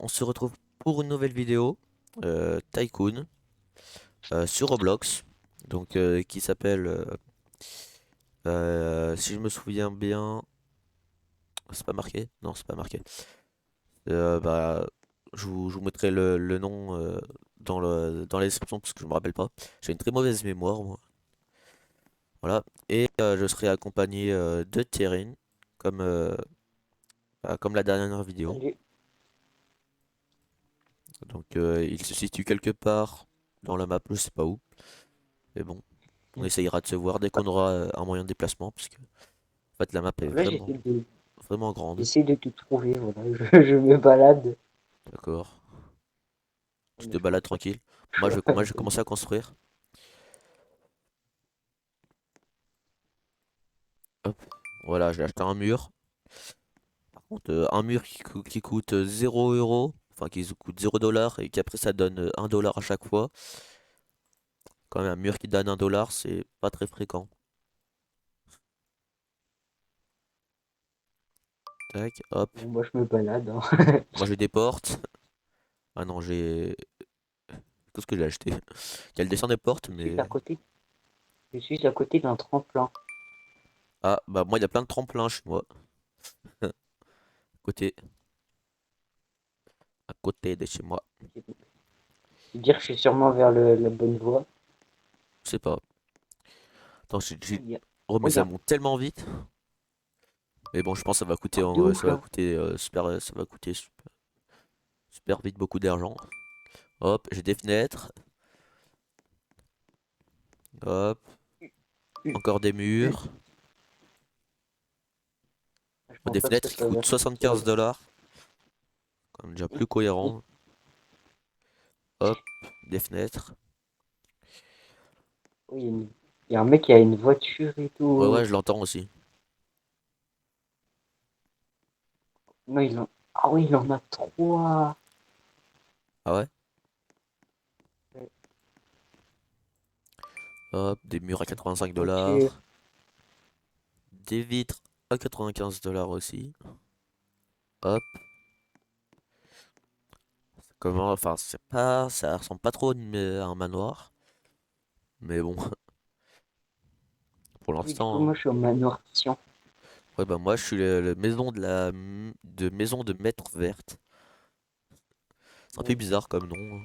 on se retrouve pour une nouvelle vidéo Tycoon sur Roblox, donc qui s'appelle, si je me souviens bien, c'est pas marqué? Non, c'est pas marqué. Bah, je vous mettrai le nom dans la description parce que je me rappelle pas. J'ai une très mauvaise mémoire, moi. Voilà. Et je serai accompagné de Thierry, comme, comme la dernière vidéo. Salut. Donc il se situe quelque part dans la map, je sais pas où. Mais bon, on essayera de se voir dès qu'on aura un moyen de déplacement, parce que en fait la map est Là, vraiment grande. j'essaie de te trouver. Voilà. Je me balade. D'accord. Tu Mais te je pense balades pas que tranquille. je vois pas Moi la je vais bonne. commencer à construire. Hop. Voilà, j'ai acheté un mur. Par contre, un mur qui coûte 0 euros, enfin qui coûte 0 $ et qu'après ça donne 1 $ à chaque fois. Quand même, un mur qui donne 1 $, c'est pas très fréquent. Tac, hop. Bon, moi, je me balade, hein. Moi j'ai des portes. Ah non, j'ai. Qu'est-ce que j'ai acheté? Il y a le dessin des portes, Je suis à mais. côté. Je suis à côté d'un tremplin. Ah, bah moi il y a plein de tremplins chez moi. Côté, à côté de chez moi. Je veux dire que je suis sûrement vers la bonne voie. Je sais pas. Attends, Il y a... oh, mais ça Regarde, monte tellement vite. Mais bon, je pense que ça va coûter, de ouf ça va là. coûter ça va coûter super vite beaucoup d'argent. Hop, j'ai des fenêtres. Hop, encore des Je murs. pense Des pas que ça fenêtres qui soit coûtent vers cette voie 75 $. Quand même déjà plus cohérent. Hop, des fenêtres. Oui, il y a un mec qui a une voiture et Ouais, ouais, tout. je l'entends aussi. Non, Ah oui, il en a trois. Ah ouais? Hop, des murs à La 85 voiture. $. Des vitres à 95 $ aussi. Hop. Comment, enfin, c'est pas, ça ressemble pas trop à un manoir. Mais bon, pour Oui, du coup, l'instant, hein. moi, je suis au manoir Tian. Ouais, bah moi je suis le maison de maison de maître verte. C'est un peu bizarre comme nom, hein.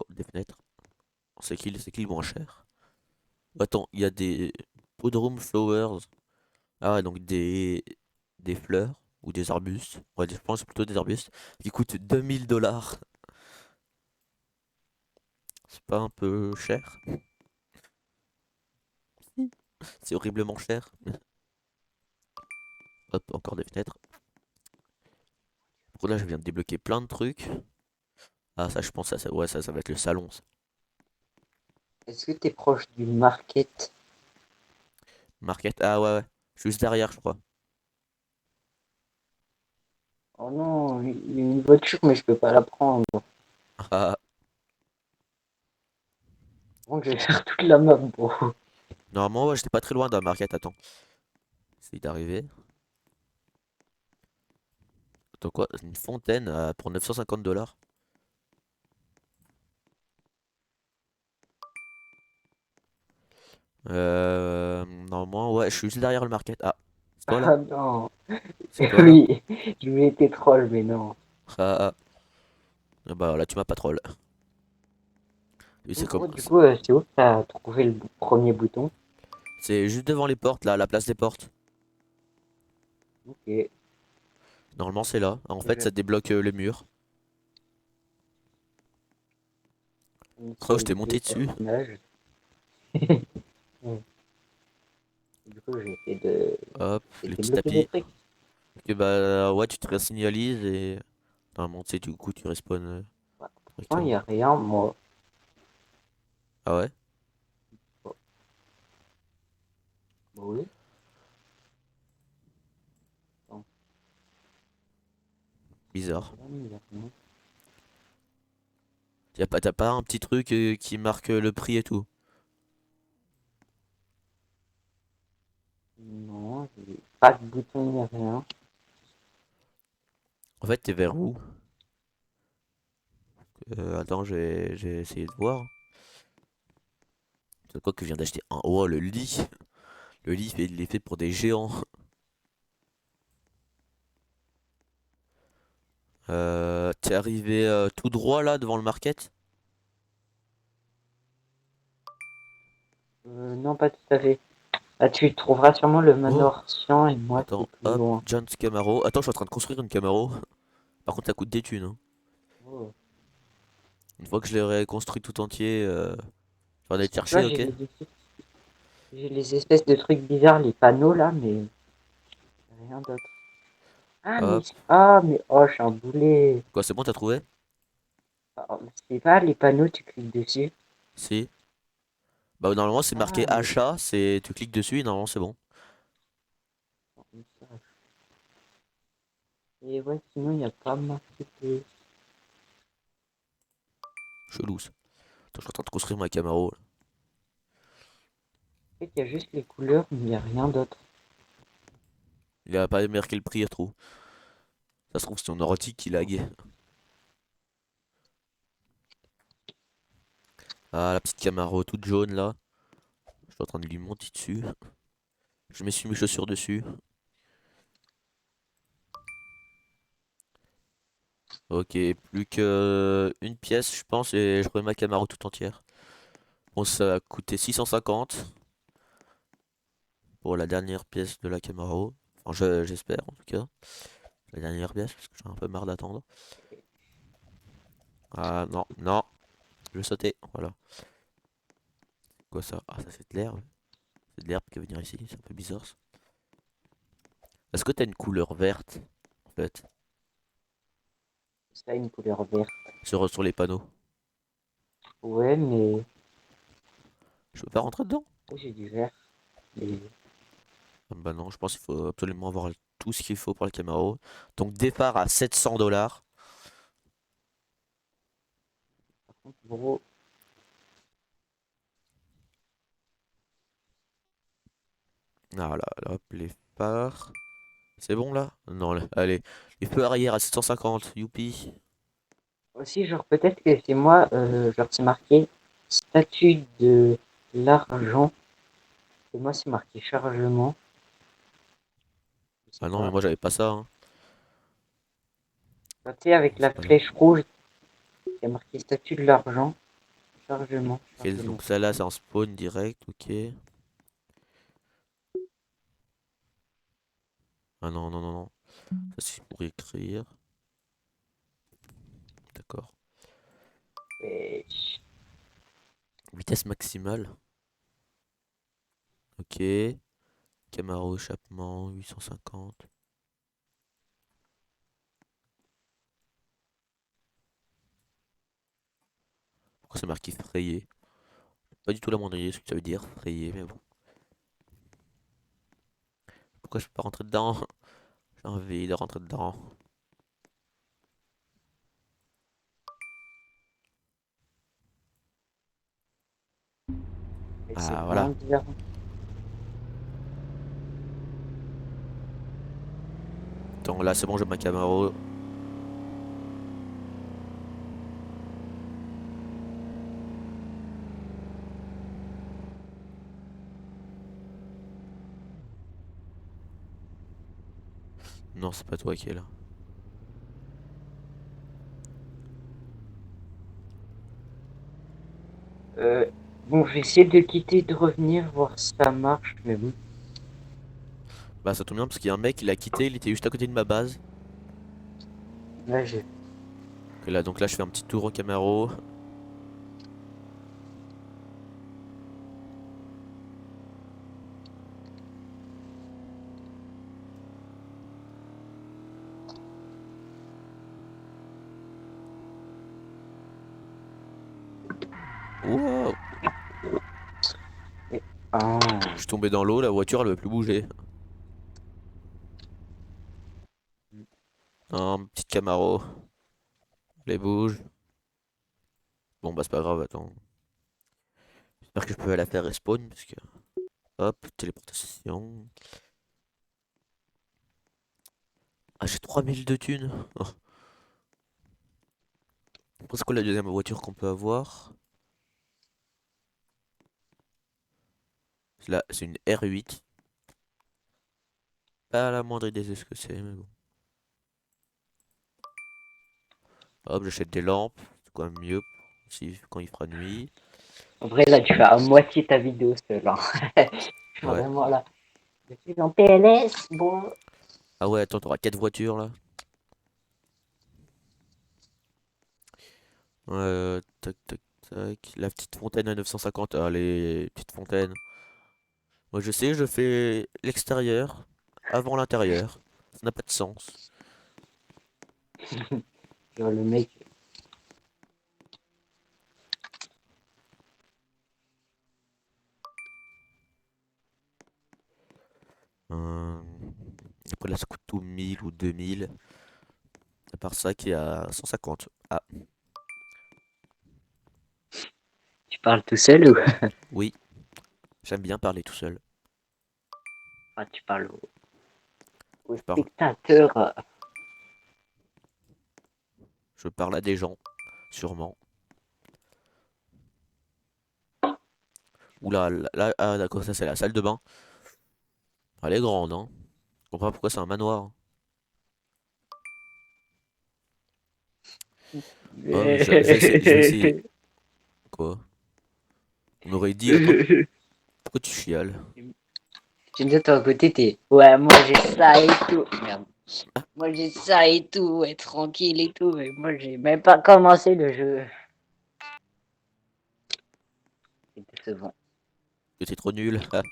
Oh, des fenêtres. C'est qui le moins cher? Attends, il y a des Podroom Flowers. Ah ouais, donc des fleurs ou des arbustes. Ouais, je pense plutôt des arbustes qui coûtent 2000 $. C'est pas un peu cher? C'est horriblement cher. Hop, encore des fenêtres. Pour là, je viens de débloquer plein de trucs. Ah, ça, je pense, ouais, ça va être le salon, ça. Est-ce que t'es proche du market? Market. Ah ouais, ouais. Juste derrière, je crois. Oh non, il y a une voiture, mais je peux pas la prendre. Ah, Donc, je vais faire toute la map, bro. normalement, ouais, j'étais pas très loin d'un market. Attends, c'est d'arriver. Attends, quoi? Une fontaine pour 950 $. Normalement, ouais, je suis juste derrière le market. Ah, c'est toi là? Ah non. C'est toi là? Oui, je lui ai été troll, mais non. Ah, ah. Ah bah là, tu m'as pas troll. Lui, c'est comme. Oh, du coup, c'est où que t'as trouvé le premier bouton? C'est juste devant les portes, là, à la place des portes. Ok. Normalement, c'est là. En fait, Je ça débloque les murs. Oh, je installe t'ai deux monté dessus. personnages. Du coup, Hop, j'ai le petit débloqué des tapis. trucs. Ok, bah ouais, tu te résignalises et. Normalement, tu sais, du coup, tu respawns Non, il correctement. n'y a rien, moi. Ah ouais? Bon, bah oui. Attends, Bizarre. il y a rien. T'as pas un petit truc qui marque le prix et tout? Non, j'ai pas de bouton, il n'y a rien. En fait, t'es vers où? Attends, j'ai essayé de voir. C'est quoi que je viens d'acheter? Un... Oh, le lit! Le lit, il est fait pour des géants. T'es arrivé tout droit là devant le market? Non, pas tout à fait. Ah, tu trouveras sûrement le Oh! manoir Sian et moi c'est Attends, plus hop, loin. John's Camaro. Attends, je suis en train de construire une Camaro. Par contre, ça coûte des thunes, hein. Oh. Une fois que je l'aurai construit tout entier, je vais aller te Tu vois, chercher, ok? j'ai les espèces de trucs bizarres, les panneaux là, mais rien d'autre. Hop. Mais oh, je suis un boulet. Quoi, c'est bon, t'as trouvé? Ah, c'est pas les panneaux, tu cliques dessus. Si. Bah, normalement, c'est marqué Ah, mais achat, c'est tu cliques dessus et normalement, c'est bon. comme ça. Et ouais, sinon, il n'y a pas marqué de... Chelou, ça. Attends, je suis en train de construire ma Camaro, là. En fait, il y a juste les couleurs, mais il n'y a rien d'autre. Il a pas marqué le prix, je trouve. Ça se trouve, c'est ton ordi qui lag. Ah, la petite Camaro toute jaune, là. Je suis en train de lui monter dessus. Je mets mes chaussures dessus. Ok, plus que une pièce, je pense, et je remets ma Camaro tout entière. Bon, ça a coûté 650 pour la dernière pièce de la Camaro. Enfin, j'espère, en tout cas. La dernière pièce, parce que j'ai un peu marre d'attendre. Ah, non, non, je vais sauter, voilà. Quoi ça? Ah, ça c'est de l'herbe. C'est de l'herbe qui va venir ici, c'est un peu bizarre ça. Est-ce que t'as une couleur verte, en fait, Ça a une couleur verte. sur les panneaux? Ouais, mais... Je peux pas rentrer dedans? Oh, j'ai du vert. Mais Ah, bah non, je pense qu'il faut absolument avoir tout ce qu'il faut pour la Camaro. Donc départ à 700 $. par contre, gros, Ah là, là, hop, les phares. C'est bon là? Non, allez. Les feux arrière à 750, youpi. aussi, genre, peut-être que c'est moi, genre, c'est marqué statut de l'argent. Et moi, c'est marqué chargement. Je sais Ah non, mais pas. moi j'avais pas ça, hein. Bah, tu sais, Bon, avec la c'est pas grave. flèche rouge, il y a marqué statut de l'argent. Chargement, Ok, chargement. donc ça là, c'est en spawn direct, ok. Ah non, non, non, non. Ça c'est pour écrire. D'accord. Et... Vitesse maximale. Ok. Camaro échappement 850. Pourquoi c'est marqué frayé? Pas du tout la moindre idée ce que ça veut dire, frayé, mais bon. Pourquoi je peux pas rentrer dedans? J'ai envie de rentrer dedans. c'est Ah vraiment voilà. bizarre. Donc là c'est bon, j'ai ma Camaro. Non, c'est pas toi qui est là. Euh, bon, je vais essayer de quitter, de revenir, voir si ça marche, mais bon. Bah ça tombe bien parce qu'il y a un mec, il a quitté, il était juste à côté de ma base. Là, j'ai... Donc là je fais un petit tour au Camaro. Wow. Je Ah. suis tombé dans l'eau, la voiture elle veut plus bouger. Un petit Camaro. Les bouge. Bon bah c'est pas grave, attends. J'espère que je peux la faire respawn parce que. Hop, téléportation. Ah, j'ai 3000 de thunes. Oh. Après, c'est quoi la deuxième voiture qu'on peut avoir? Là, c'est une R8. Pas la moindre idée de ce que c'est, mais bon. Hop, j'achète des lampes. C'est quand même mieux si, quand il fera nuit. En vrai, là, tu fais à moitié ta vidéo seul. Hein. Je suis Ouais. vraiment là. Je suis en PLS. Bon. Ah ouais, attends, t'auras 4 voitures là. Tac, tac, tac. La petite fontaine à 950. Ah, les petites fontaines. Moi, je sais, je fais l'extérieur avant l'intérieur. Ça n'a pas de sens. Genre, le mec. Euh, Après, là, ça coûte tout 1000 ou 2000. À part ça, qui est à 150. Ah, Tu parles tout seul ou oui, j'aime bien parler tout seul. ah, tu parles au Je parle, spectateur? je parle à des gens, sûrement. Oula, là, ah, d'accord, ça c'est la salle de bain. Elle est grande, hein. Je comprends pas pourquoi c'est un manoir. Oh, je vais essayer. Quoi? On aurait dit, pourquoi tu chiales? Tu me dis, toi, à côté, t'es. Ouais, moi j'ai ça et tout. Merde. Moi j'ai ça et tout, être tranquille et tout. Mais moi j'ai même pas commencé le jeu. C'est décevant. Que t'es trop nul. Ah,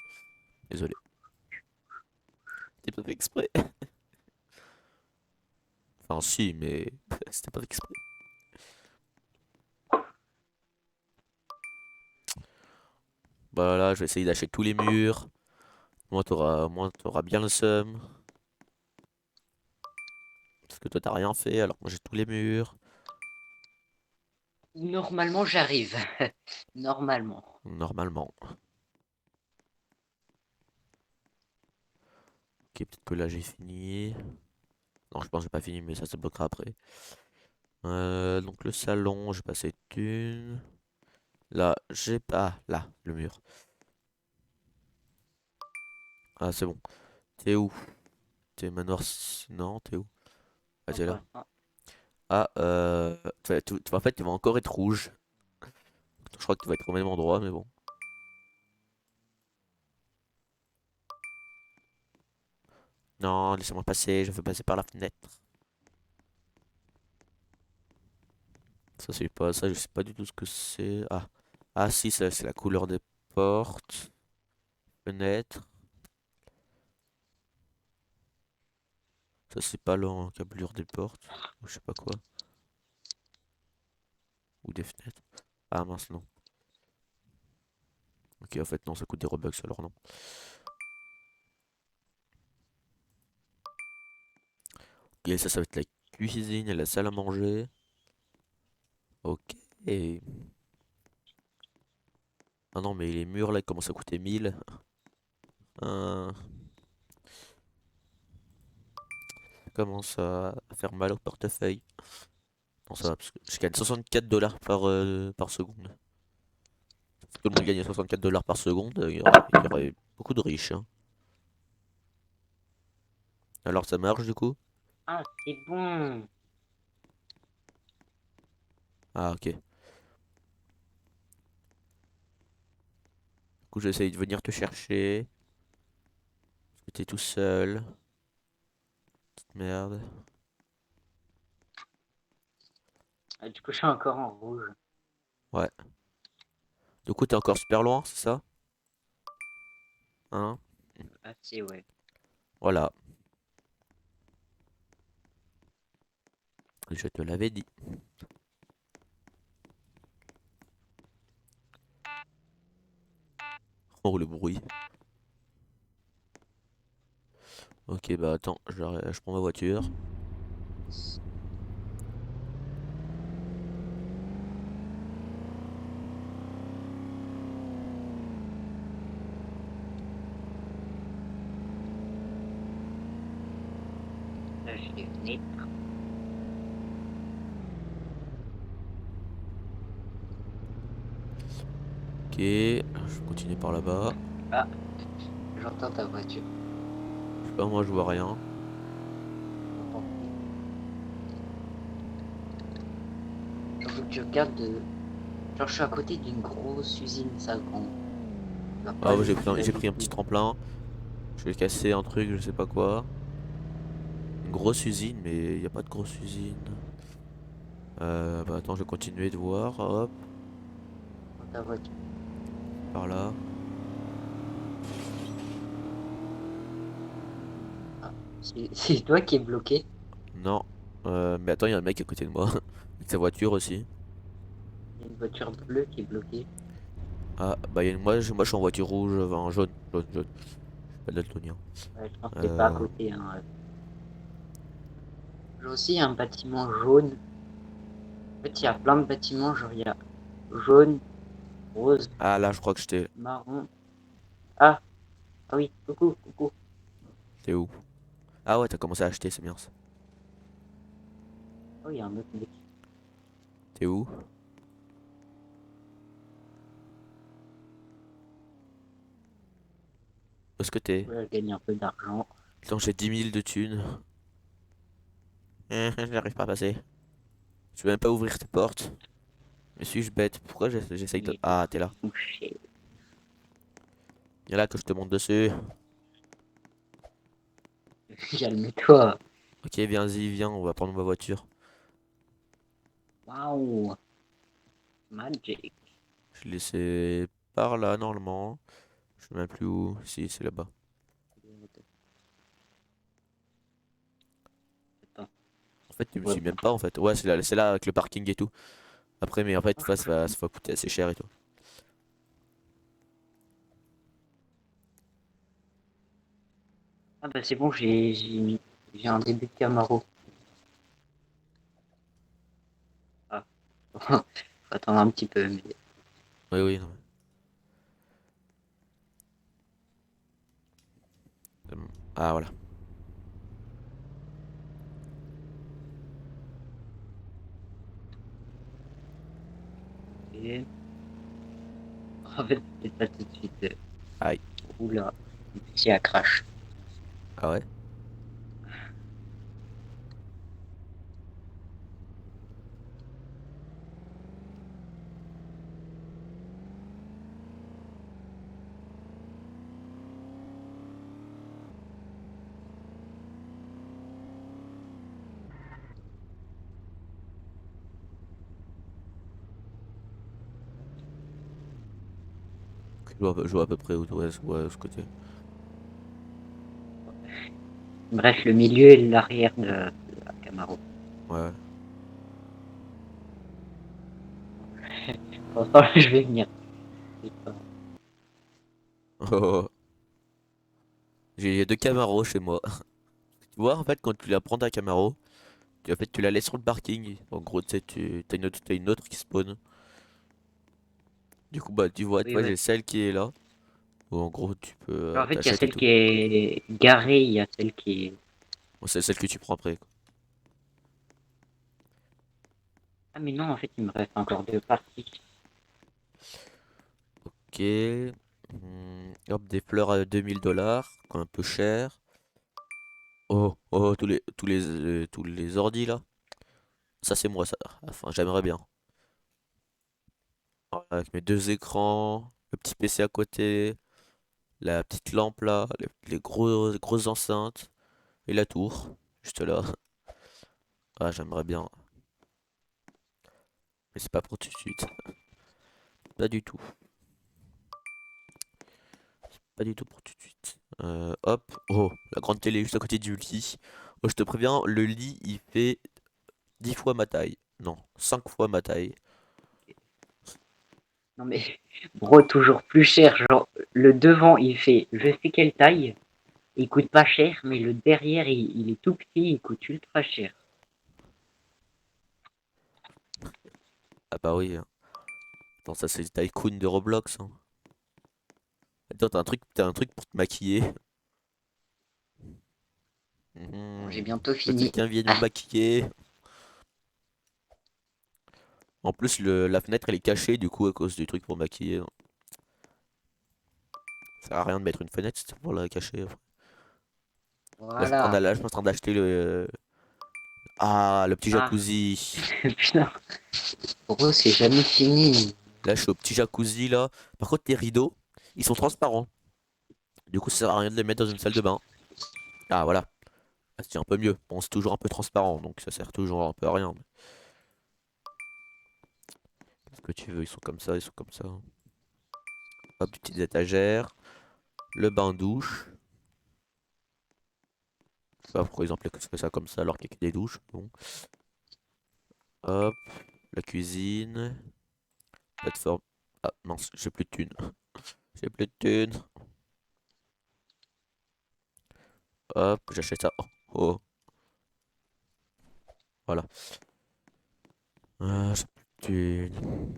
désolé. T'es pas fait exprès. Enfin, si, mais c'était pas fait exprès. Bah là, je vais essayer d'acheter tous les murs. Moi, t'auras bien le seum. Parce que toi, t'as rien fait, alors que moi, j'ai tous les murs. Normalement, j'arrive. Normalement. Normalement. Ok, peut-être que là, j'ai fini. Non, je pense que j'ai pas fini, mais ça se bloquera après. Donc le salon, j'ai passé une. Là, j'ai pas. Là, le mur. Ah, c'est bon. T'es où? T'es manoir. Non, t'es où? Ah, t'es là. Enfin, ah, Ah, en fait, tu vas encore être rouge. Je crois que tu vas être au même endroit, mais bon. Non, laissez-moi passer, je veux passer par la fenêtre. Ça, c'est pas ça, je sais pas du tout ce que c'est. Ah, ah si, ça, c'est la couleur des portes. Fenêtre. Ça, c'est pas l'encablure des portes. Ou je sais pas quoi. Ou des fenêtres. Ah mince, non. Ok, en fait, non, ça coûte des Robux, alors non. Et ça va être la cuisine et la salle à manger. Ok. Ah non, mais les murs là, ils commencent à coûter 1000. Ça commence à faire mal au portefeuille. Non, ça va, parce que je gagne 64 dollars par seconde. Si tout le monde gagnait 64 dollars par seconde, il y aurait beaucoup de riches, hein. Alors ça marche du coup? ah, c'est bon. Ah ok. Du coup j'essaye de venir te chercher. Parce que t'es tout seul. Petite merde. Ah, du coup, je suis encore en rouge. Ouais. Du coup t'es encore super loin, c'est ça? Hein? Ah, c'est ouais. Voilà. Je te l'avais dit. Oh le bruit. Ok bah attends, je prends ma voiture. Là, je l'ai. je continue par là-bas. Ah, j'entends ta voiture. Je sais pas, moi je vois rien. J'entends plus. Genre, faut que tu regardes genre, je suis à côté d'une grosse usine, ça grand. On va pas Ah ouais, aller j'ai aller pris un petit plus. tremplin. Je vais casser un truc, je sais pas quoi. Une grosse usine, mais il y a pas de grosse usine. Bah attends, je vais continuer de voir. Hop, Dans ta voiture. par là. Ah, c'est toi qui es bloqué. Non. Mais attends, il y a un mec à côté de moi. Avec sa voiture aussi. Il y a une voiture bleue qui est bloquée. Ah, bah moi je suis en voiture rouge, enfin jaune, jaune, jaune. Je suis pas daltonien. Ouais, je pense que t'es pas à Euh... côté. Hein. J'ai aussi un bâtiment jaune. En fait, il y a plein de bâtiments. Genre, il y a jaune, rose, Ah là, je crois que j'étais. marron. Ah, ah oui, coucou, coucou. T'es où? Ah ouais, t'as commencé à acheter, c'est bien ça. Oh, il y a un autre mec. T'es où? Où est-ce que t'es? Ouais, je gagne un peu d'argent. Attends, j'ai 10 000 de thunes. J'arrive pas à passer. Je peux même pas ouvrir tes portes. Mais suis-je bête? Pourquoi j'essaye de. Mais Ah, t'es là. touché. Viens là que je te monte dessus. Calme-toi. Ok, viens-y, viens, on va prendre ma voiture. Waouh, magic. Je l'ai laissé par là, normalement. Je sais même plus où. Si, c'est là-bas. Attends, En fait, tu me ouais, suis même pas, en fait. Ouais, c'est là avec le parking et tout. Après, mais en fait, ça va coûter assez cher et tout. ah bah c'est bon, j'ai un début de Camaro. Ah, faut attendre un petit peu. Mais... Oui, oui, non. Ah, voilà. Et... En fait, c'est pas tout de suite. Aïe. Oula, petit à crash. Ah ouais? Je vois à peu près où, ouais, ce côté. Bref, le milieu et l'arrière de la Camaro. Ouais, ouais. Pour l'instant, je vais venir. Oh, j'ai deux Camaro chez moi. Tu vois, en fait, quand tu la prends ta Camaro, en fait, tu la laisses sur le parking. En gros, tu sais, t'as une autre qui spawn. Du coup, bah, tu Oui, vois, ouais. j'ai celle qui est là. Où en gros, tu peux, En fait, il y a t'achètes et celle tout. qui est garée, il y a celle qui est. Bon, c'est celle que tu prends après, quoi. Ah, mais non, en fait, il me reste encore deux parties. Ok. Hop, des fleurs à 2000 $, un peu cher. Oh, oh, tous les ordis là. Ça, c'est moi, ça. Enfin, j'aimerais bien. Avec mes deux écrans, le petit PC à côté, la petite lampe là, les grosses enceintes et la tour, juste là. Ah, j'aimerais bien. Mais c'est pas pour tout de suite. Pas du tout. Pas du tout pour tout de suite. Hop. Oh, la grande télé juste à côté du lit. Oh, je te préviens, le lit, il fait 10 fois ma taille. Non, 5 fois ma taille. Non, mais, bro, toujours plus cher. Genre, le devant, il fait je sais quelle taille. Il coûte pas cher, mais le derrière, il est tout petit, il coûte ultra cher. Ah bah oui, hein. Attends, ça c'est le tycoon de Roblox, hein. Attends, t'as un truc pour te maquiller. Bon, j'ai Mhm. bientôt Que fini. quelqu'un vienne me Ah, maquiller. En plus, la fenêtre elle est cachée du coup à cause du truc pour maquiller. Ça sert à rien de mettre une fenêtre, c'est pour la cacher. Voilà. Là, je suis en train d'acheter le. Ah, le petit Ah, jacuzzi. putain. Pour eux, c'est jamais fini. Là, je suis au petit jacuzzi là. Par contre, les rideaux, ils sont transparents. Du coup, ça sert à rien de les mettre dans une salle de bain. Ah, voilà. Ah, c'est un peu mieux. Bon, c'est toujours un peu transparent, donc ça sert toujours un peu à rien. Qu'est-ce que tu veux? Ils sont comme ça, ils sont comme ça. Hop, des petites étagères. Le bain-douche. Je sais pas pourquoi ils ont fait ça comme ça alors qu'il y a que des douches. Bon. Hop, la cuisine. Plateforme. Ah mince, j'ai plus de thunes. J'ai plus de thunes. Hop, j'achète ça. Oh, oh, voilà. Ah, j'ai plus de thunes.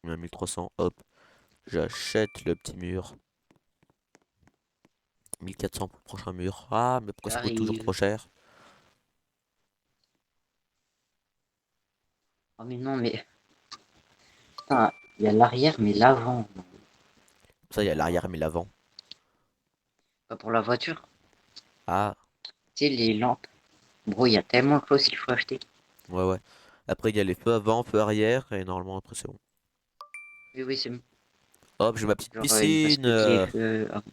Combien? 1300. Hop, j'achète le petit mur. 1400 pour le prochain mur. Ah, mais pourquoi ça coûte toujours J'arrive. trop cher? Oh, mais non, mais. Putain, il y a l'arrière, mais l'avant. Ça, il y a l'arrière mais l'avant. Pas pour la voiture. Ah, Tu sais, les lampes. Bro, il y a tellement de choses qu'il faut acheter. ouais, ouais. Après, il y a les feux avant, feux arrière, et normalement, après, c'est bon. Oui, oui, c'est bon. Hop, j'ai ma petite Genre, il reste piscine. plus que les feux. Ah,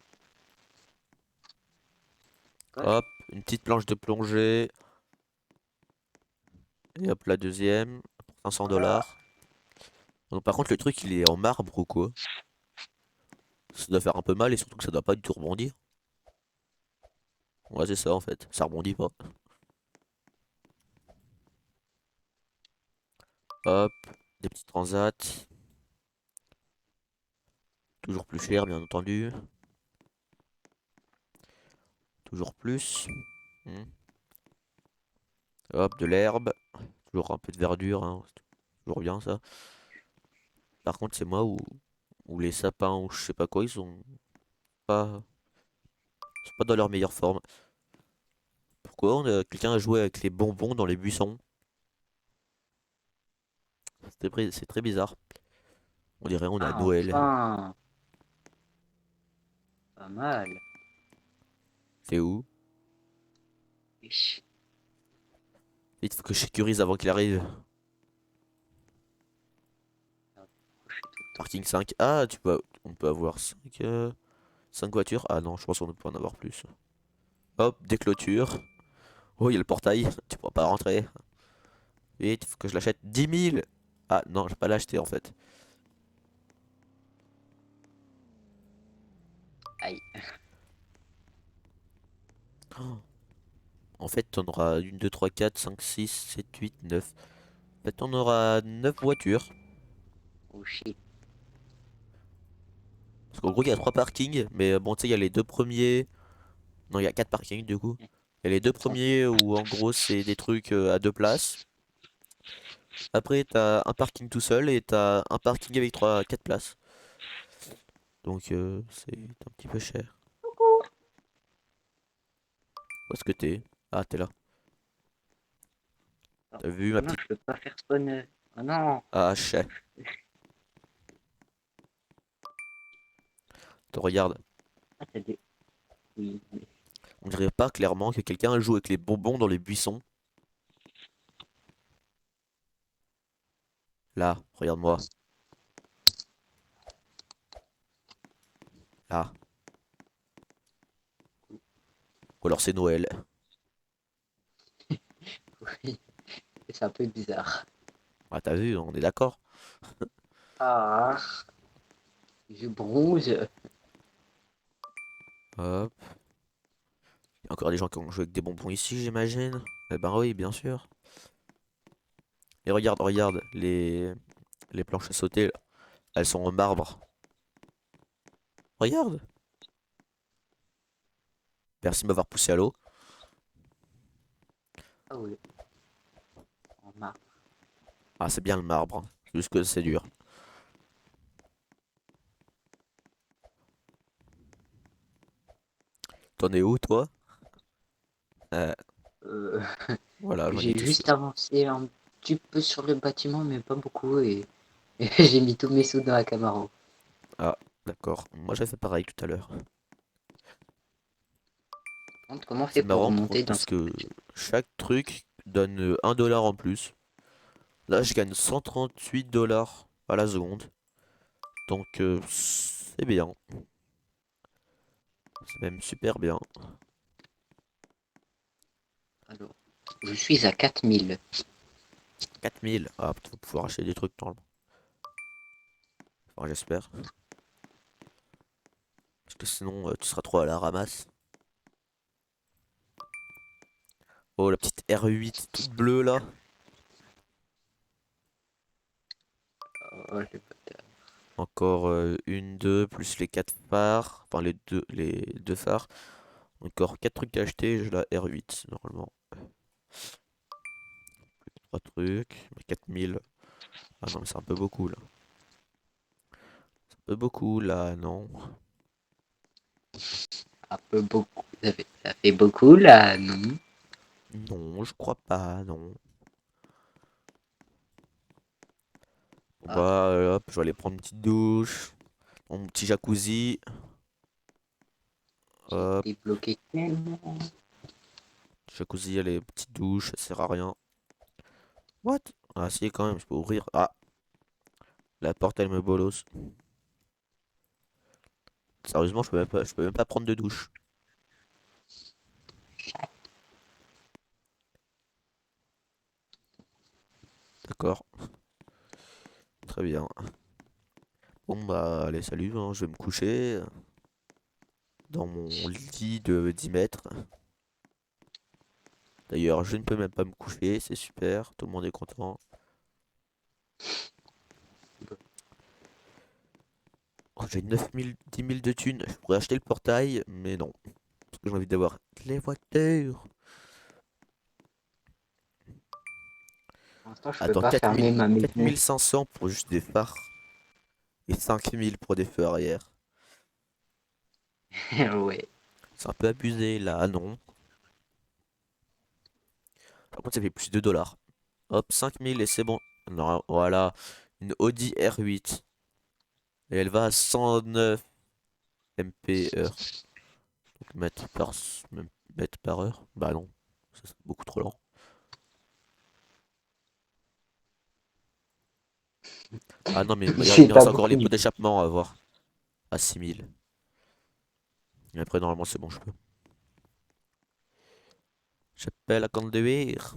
quoi? Hop, une petite planche de plongée. Et hop, la deuxième. Pour 500 $. Donc, par contre, le truc, il est en marbre ou quoi? Ça doit faire un peu mal et surtout que ça doit pas du tout rebondir. Ouais, c'est ça en fait. Ça rebondit pas. Hop, des petits transats. Toujours plus cher, bien entendu. Toujours plus. Hmm. Hop, de l'herbe. Toujours un peu de verdure, hein. C'est toujours bien ça. Par contre, c'est moi où les sapins ou je sais pas quoi, pas, ils sont pas dans leur meilleure forme. Pourquoi quelqu'un a joué avec les bonbons dans les buissons? C'est très bizarre. On dirait on est à Ah, Noël. enfin. Pas mal. C'est où? Wesh. Il faut que je sécurise avant qu'il arrive. Je fais tout le temps. Parking 5. Ah, on peut avoir 5 voitures. Ah non, je pense qu'on peut en avoir plus. Hop, des clôtures. Oh, il y a le portail. Tu pourras pas rentrer. Vite, faut que je l'achète 10 000. Ah non, je vais pas l'acheter en fait. Aïe. Oh. En fait, t'en auras une, 2, 3, 4, 5, 6, 7, 8, 9. En fait, on aura 9 voitures. Oh shit. Parce qu'en gros, il y a 3 parkings. Mais bon, tu sais, il y a les deux premiers. Non, il y a 4 parkings du coup. Il y a les deux premiers où en gros, c'est des trucs à 2 places. Après, t'as un parking tout seul et t'as un parking avec 4 places. Donc, c'est un petit peu cher. Où est-ce que t'es? Ah, t'es là. Oh, T'as vu oh ma non, petite je peux pas faire spawn. Oh non. hache? Te regarde. Ah, t'as des. Oui, mais. On dirait pas clairement que quelqu'un joue avec les bonbons dans les buissons. Là, regarde-moi. Là. Ou alors c'est Noël. Oui, c'est un peu bizarre. Ah, t'as vu, on est d'accord. Ah, je bronze. Hop. Il y a encore des gens qui ont joué avec des bonbons ici, j'imagine. Eh ben oui, bien sûr. Et regarde, regarde, les planches à sauter, là, elles sont en marbre. Regarde. Merci de m'avoir poussé à l'eau. Ah oui, en marre. Ah, c'est bien le marbre, hein. C'est juste que c'est dur. T'en es où, toi? Euh, Euh, voilà, j'en j'ai étais sûr. juste avancé un petit peu sur le bâtiment, mais pas beaucoup. Et J'ai mis tous mes sous dans la Camaro. Ah, d'accord. Moi j'ai fait pareil tout à l'heure. Comment on C'est fait pour marrant remonter dans parce ce... que chaque truc donne 1 dollar en plus. Là je gagne 138 dollars à la seconde. Donc c'est bien. C'est même super bien. Alors, je suis à 4000. 4000. Ah, tu vas pouvoir acheter des trucs normalement. Enfin, j'espère. Parce que sinon tu seras trop à la ramasse. Oh, la petite R8 toute bleue là. Oh, j'ai pas de- Encore une, deux, plus les 4 phares. Enfin, les deux phares. Encore 4 trucs à acheter. J'ai la R8 normalement. 3 trucs. Mais 4000. Ah non, mais c'est un peu beaucoup là. C'est un peu beaucoup là, non. un peu beaucoup. Ça fait beaucoup là, non? Non, je crois pas, non. Bon Ah, bah, hop, je vais aller prendre une petite douche. Mon petit jacuzzi. j'ai Hop, débloqué tellement. jacuzzi, allez, petite douche, ça sert à rien. What? Ah si, quand même, je peux ouvrir. Ah, la porte, elle me bolosse. Sérieusement, je peux même pas prendre de douche. D'accord, très bien. Bon bah, allez, salut, hein, je vais me coucher dans mon lit de 10 mètres. D'ailleurs, je ne peux même pas me coucher, c'est super, tout le monde est content. Oh, j'ai 9000, 10 000 de thunes, je pourrais acheter le portail, mais non. Parce que j'ai envie d'avoir les voitures. Pour l'instant, je peux Attends, pas 4000, fermer ma maison. 4500 pour juste des phares et 5000 pour des feux arrière. Ouais. C'est un peu abusé là, ah non. Par contre, ça fait plus de dollars. Hop, 5000 et c'est bon. Non, voilà, une Audi R8. Et elle va à 109 mph. Donc mètres par heure. Bah non, ça, c'est beaucoup trop lent. Ah non, mais C'est il pas reste encore beaucoup les pots mieux. d'échappement à avoir. À 6000. Et après, normalement, c'est bon, je peux. J'appelle à conduire.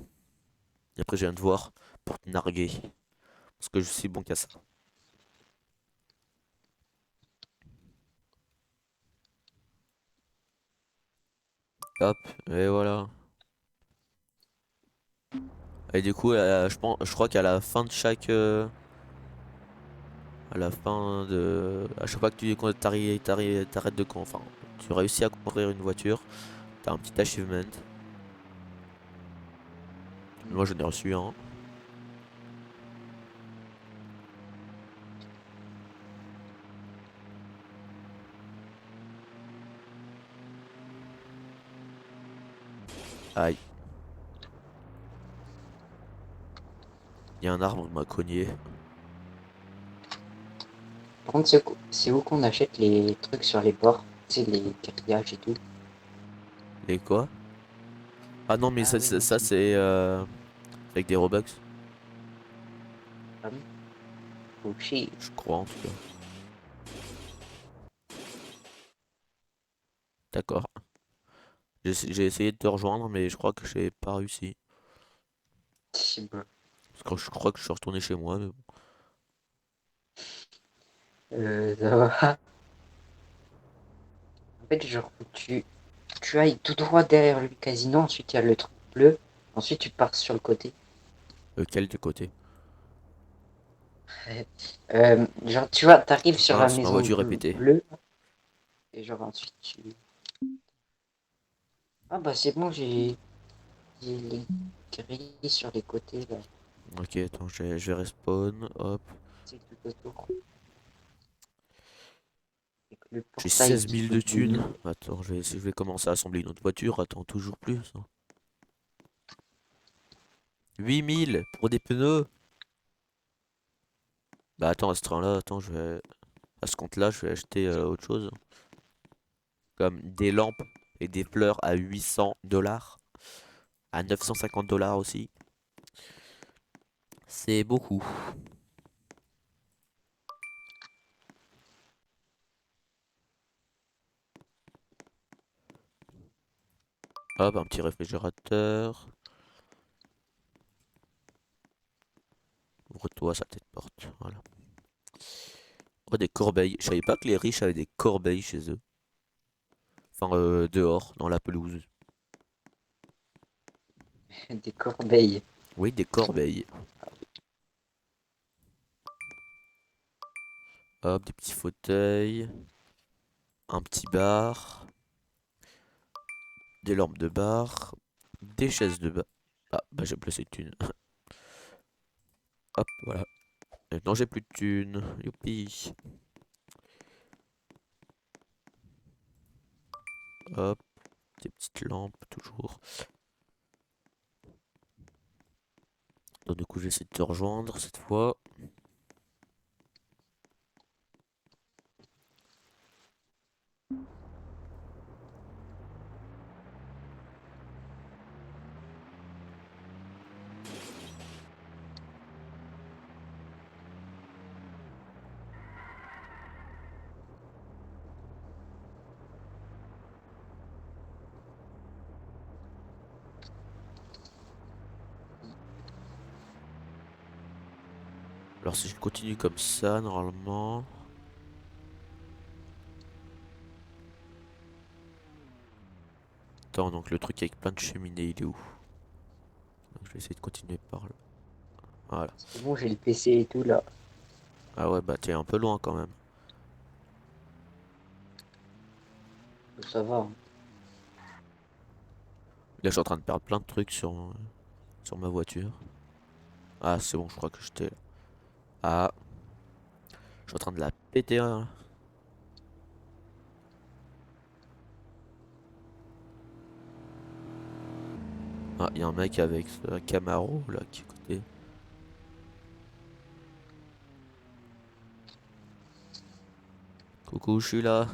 Et après, je viens de voir pour te narguer. Parce que je suis bon qu'à ça. Hop, et voilà. Et du coup, je crois qu'à la fin de chaque. À la fin de. À chaque fois que t'arrêtes de. Enfin, tu réussis à construire une voiture, t'as un petit achievement. Moi, j'en ai reçu un. Aïe, il y a un arbre qui m'a cogné. Par contre, c'est où qu'on achète les trucs sur les bords? C'est les grillages et tout. Les quoi? Ah non, mais Ah ça, oui, ça, non. ça, c'est avec des Robux, Ah oui. Oh shit. je crois en tout cas. D'accord. J'ai essayé de te rejoindre, mais je crois que j'ai pas réussi. C'est bon. Parce que je crois que je suis retourné chez moi, mais bon. Ça va. En fait, genre, tu ailles tout droit derrière le casino, ensuite il y a le truc bleu, ensuite tu pars sur le côté. Quel de côté? Genre, tu vois, t'arrives sur la Mince, ma maison voiture est pétée. bleue, et genre ensuite tu... Ah bah c'est bon, j'ai les grilles sur les côtés, là. Ok, attends, je vais respawn. Hop. C'est tout autour. Avec le J'ai portail 16 qui 000 peut de venir. thunes. Attends, je vais commencer à assembler une autre voiture. Attends, toujours plus. 8000 pour des pneus. Bah attends, à ce train-là, attends, à ce compte-là, je vais acheter autre chose. Comme des lampes et des fleurs à 800 $, à 950 $ aussi. C'est beaucoup. Hop, un petit réfrigérateur. Ouvre-toi sa petite porte. Voilà. Oh, des corbeilles. Je savais pas que les riches avaient des corbeilles chez eux. Enfin, dehors, dans la pelouse. Des corbeilles. Oui, des corbeilles. Hop, des petits fauteuils. Un petit bar. Des lampes de bar. Des chaises de bar. Ah, bah j'ai placé de thunes. Hop, voilà. Maintenant j'ai plus de thunes. Youpi. Hop, des petites lampes, toujours. Donc du coup j'essaie de te rejoindre cette fois. Alors si je continue comme ça, normalement... Attends, donc le truc avec plein de cheminées, il est où? Donc, je vais essayer de continuer par là. Voilà. C'est bon, j'ai le PC et tout là. Ah ouais, bah t'es un peu loin quand même. Ça va, hein. Là je suis en train de perdre plein de trucs sur ma voiture. Ah c'est bon, je crois que j'étais là. Ah, je suis en train de la péter là. Ah, il y a un mec avec un Camaro là qui est à côté. Coucou, je suis là.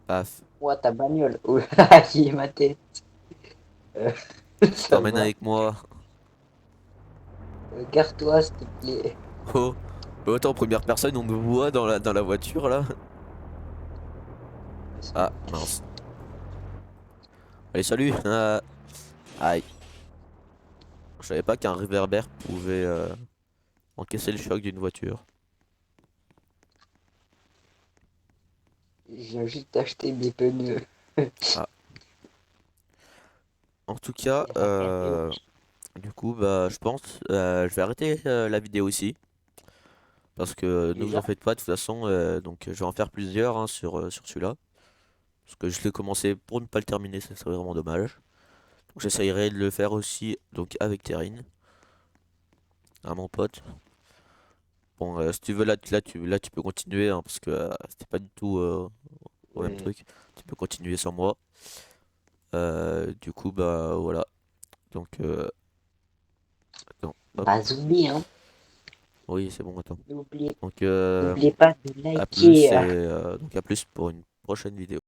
Paf. Ouah, ta bagnole. Oh, ah, qui est ma tête. Euh, Je ça t'emmène va. avec moi. Gare-toi, s'il te plaît. Oh. Oh, attends, première personne, on me voit dans la voiture là. Ah, mince. Allez, salut. Ah, aïe. Je savais pas qu'un réverbère pouvait encaisser le choc d'une voiture. Je viens juste d'acheter mes pneus. Ah. En tout cas, Il va casser. du coup, bah, je pense, je vais arrêter la vidéo ici. Parce que ne vous en Déjà? faites pas, de toute façon, donc je vais en faire plusieurs hein, sur celui-là. Parce que je l'ai commencé pour ne pas le terminer, ça serait vraiment dommage. Donc j'essayerai de le faire aussi donc avec Terrine, hein, mon pote. Bon, si tu veux, là, tu peux continuer, hein, parce que c'était pas du tout au même Ouais. truc. Tu peux continuer sans moi. Du coup, bah voilà. Donc, attends, hop. Bah, zombie, hein. Oui, c'est bon, attends. N'oubliez Donc, n'oubliez pas de à plus liker. et donc à plus pour une prochaine vidéo.